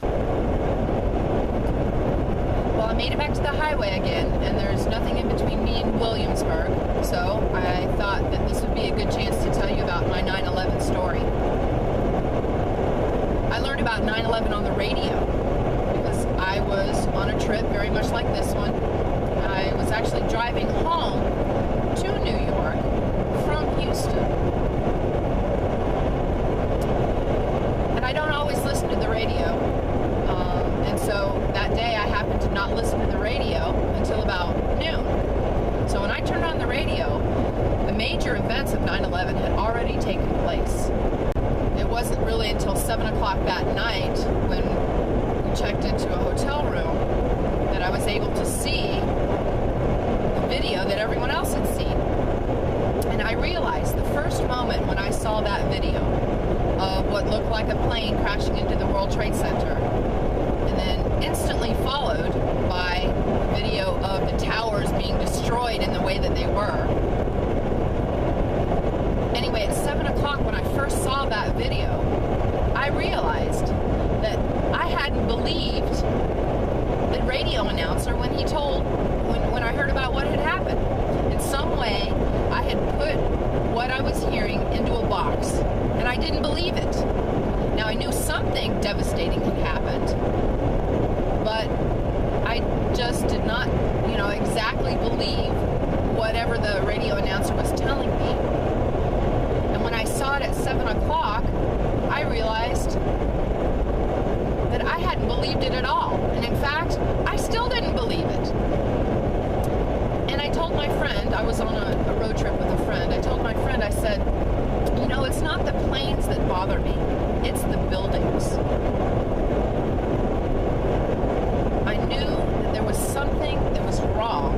Well, I made it back to the highway again, and there's nothing in between me and Williamsburg, so I thought that this would be a good chance to tell you about my 9/11 story. I learned about 9/11 on the radio because I was on a trip very much like this one. I was actually driving home to New York from Houston. And I don't always listen to the radio. And so that day I happened to not listen to the radio until about noon. So when I turned on the radio, the major events of 9/11 had already taken place. It wasn't really until 7 o'clock that night when we checked into a hotel room that I was able to see the video that everyone else had seen. And I realized the first moment when I saw that video of what looked like a plane crashing into the World Trade Center, and then instantly followed by video of the towers being destroyed in the way that they were. Anyway, at 7 o'clock when I first saw that video, I realized that I hadn't believed the radio announcer when he told, when I heard about what had happened. In some way, I had put what I was hearing into a box, and I didn't believe it. Now, I knew something devastating had happened, but I just did not, exactly believe whatever the radio announcer was telling me. And when I saw it at 7 o'clock, I realized that I hadn't believed it at all. And in fact, I still didn't believe it. And I told my friend, I was on a road trip with a friend, I told my friend, I said, it's not the planes that bother me, it's the buildings. I knew that there was something that was wrong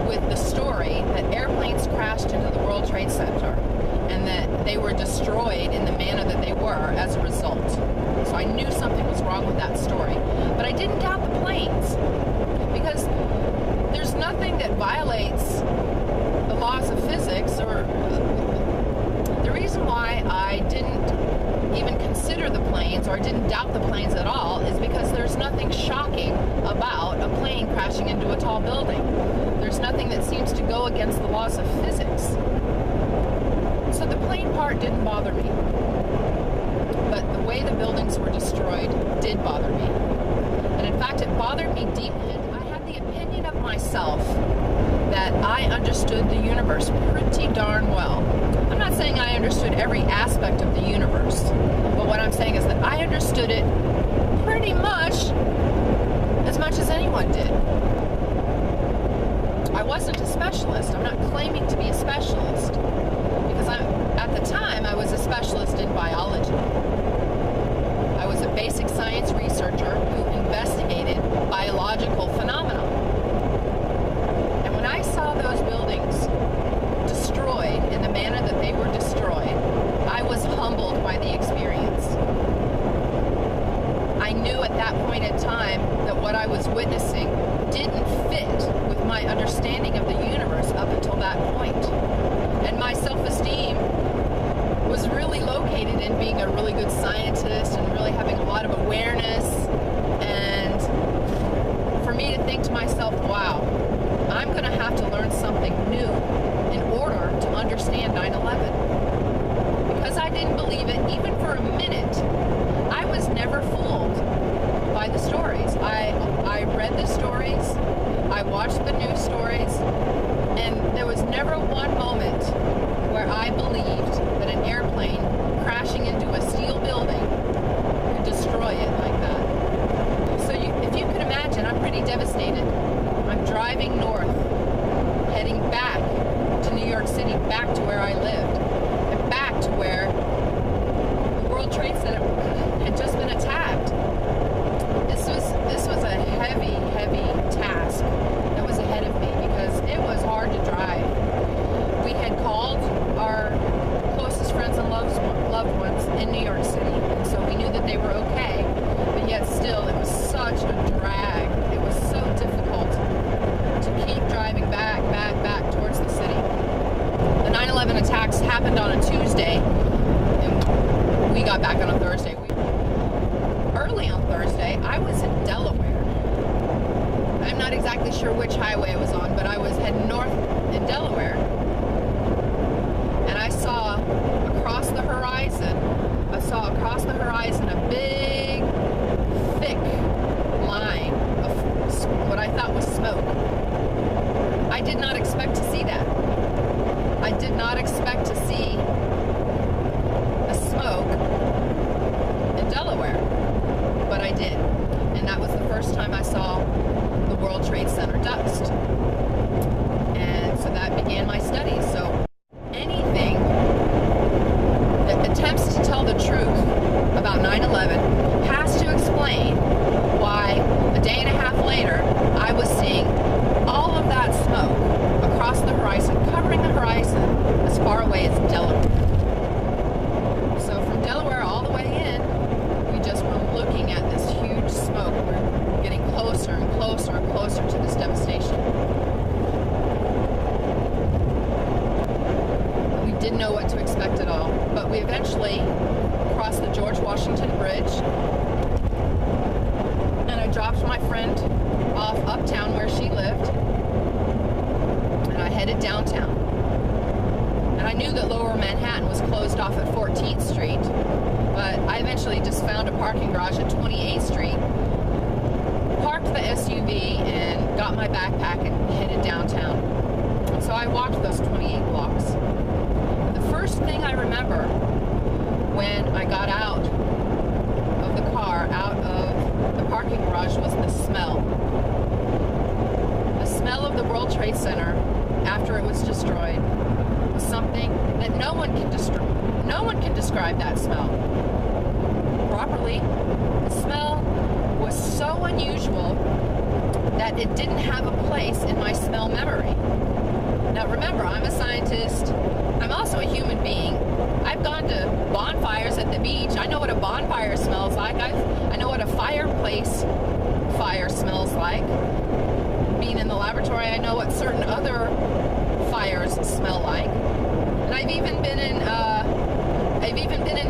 with the story that airplanes crashed into the World Trade Center and that they were destroyed in the manner that they were as a result. So I knew something was wrong with that story. But I didn't doubt the planes, because there's nothing that violates the laws of physics. Or the reason why I didn't even consider the planes, or I didn't doubt the planes at all, is because there's nothing shocking about a plane crashing into a tall building. There's nothing that seems to go against the laws of physics. So the plane part didn't bother me. But the way the buildings were destroyed did bother me. And in fact, it bothered me deeply. I had the opinion of myself that I understood the universe pretty darn well. I'm not saying I understood every aspect of the universe, but what I'm saying is that I understood it pretty much as anyone did. I wasn't a specialist. I'm not claiming to be a specialist, because at the time I was a specialist in biology. I was a basic science researcher who investigated biological phenomena. And when I saw those buildings destroyed in the manner that they were destroyed, I was humbled by the experience. I knew at that point in time that what I was witnessing didn't fit with my understanding of the universe up until that point. And my self-esteem was really located in being a really good scientist and really having a lot of awareness. And for me to think to myself, wow, I'm going to have to learn something new in order to understand 9/11. Because I didn't believe it, even for a minute, I was never fooled by the stories. I read the stories, I watched the news stories, and there was never one moment where I believed that an airplane crashing into a steel building parking garage at 28th Street, parked the SUV, and got my backpack and headed downtown. So I walked those 28 blocks. The first thing I remember when I got out of the car, out of the parking garage, was the smell. The smell of the World Trade Center after it was destroyed was something that no one can describe that smell properly. The smell was so unusual that it didn't have a place in my smell memory. Now remember, I'm a scientist. I'm also a human being. I've gone to bonfires at the beach. I know what a bonfire smells like. I know what a fireplace fire smells like. Being in the laboratory, I know what certain other fires smell like. And I've even been in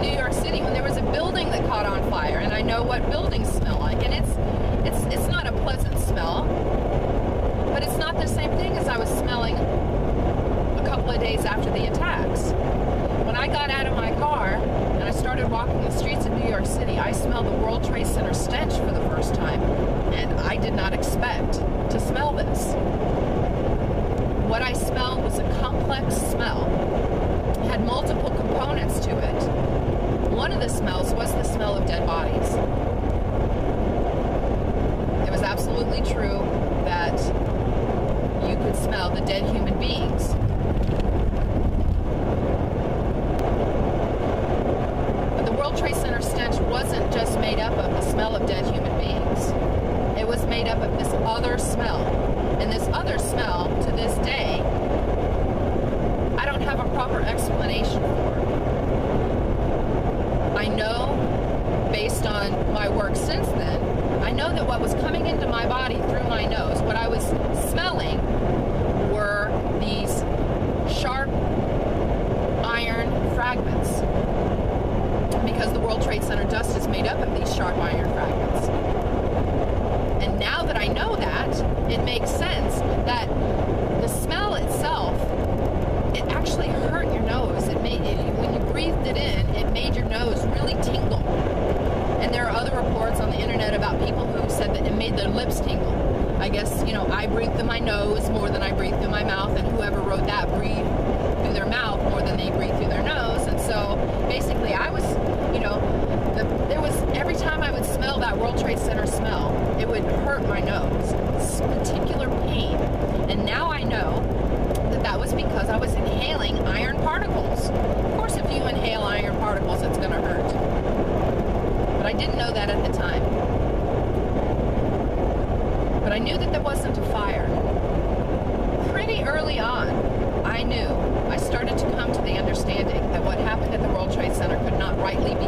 New York City when there was a building that caught on fire, and I know what buildings smell like. And it's not a pleasant smell, but it's not the same thing as I was smelling a couple of days after the attacks. When I got out of my car and I started walking the streets of New York City, I smelled the World Trade Center stench for the first time, and I did not expect to smell this. What I smelled was a complex smell. It had multiple components to it. One of the smells was the smell of dead bodies. It was absolutely true that you could smell the dead human beings. But the World Trade Center stench wasn't just made up of the smell of dead human beings. It was made up of this other smell. And this other smell, to this day, I don't have a proper explanation for. I know, based on my work since then, I know that what was coming into my body through my nose, what I was smelling, were these sharp iron fragments. Because the World Trade Center dust is made up of these sharp iron fragments. And now that I know that, it makes sense that the smell itself, it actually hurt your nose. When you breathed it in, it made your nose really tingle. And there are other reports on the internet about people who said that it made their lips tingle. I guess, I breathe through my nose more than I breathe through my mouth, and whoever wrote that breathed through their mouth more than they breathe through their nose. And so basically I was, there was, every time I would smell that World Trade Center smell, it would hurt my nose. This particular pain. And now I know that that was because I was inhaling iron particles. Of course, if you inhale iron particles, it's going to hurt. But I didn't know that at the time. But I knew that there wasn't a fire. Pretty early on, I started to come to the understanding that what happened at the World Trade Center could not rightly be